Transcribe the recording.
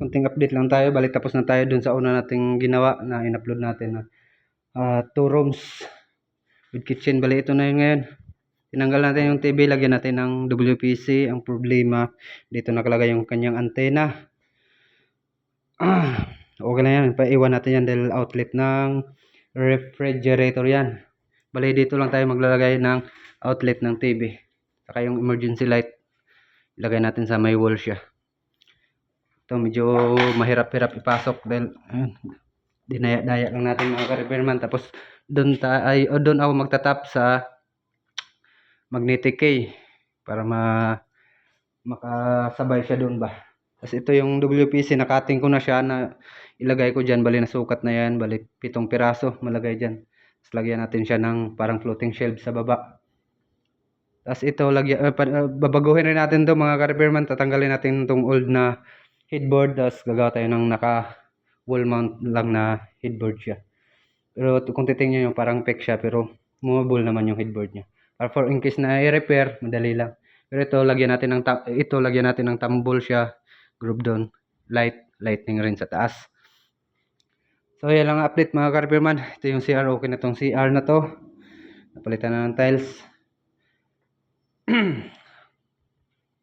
Konting update lang tayo. Balik tapos na tayo dun sa una nating ginawa na in-upload natin na 2 rooms with kitchen. Bali ito na yun ngayon. Tinanggal natin yung TV, lagyan natin ng WPC. Ang problema, dito nakalagay yung kanyang antena. Okay na yan. Paiwan natin yan dahil outlet ng refrigerator yan. Bali dito lang tayo maglalagay ng outlet ng TV. Saka yung emergency light, ilagay natin sa may wall siya. Ito medyo mahirap-hirap ipasok dahil dinaya-daya lang natin mga ka-repairman. Tapos doon ako magtatap sa magnetic key para makasabay siya doon ba. Tapos ito yung WPC, nakating ko na siya na ilagay ko dyan. Bali nasukat na yan, bali 7 piraso malagay dyan. Tapos lagyan natin siya ng parang floating shelf sa baba. Tapos ito babaguhin rin natin to mga ka-repairman. Tatanggalin natin itong old na headboard. Tapos gagawa tayo ng naka wall mount lang na headboard siya. Pero kung titingnan nyo parang fake siya, pero movable naman yung headboard niya. Para for in case na i-repair, madali lang. Pero ito lagyan natin ng tambol siya, groove doon, lightning rin sa taas. So yan lang update mga ka-repairman. Ito yung CR, okay na tong CR na to. Napalitan na ng tiles.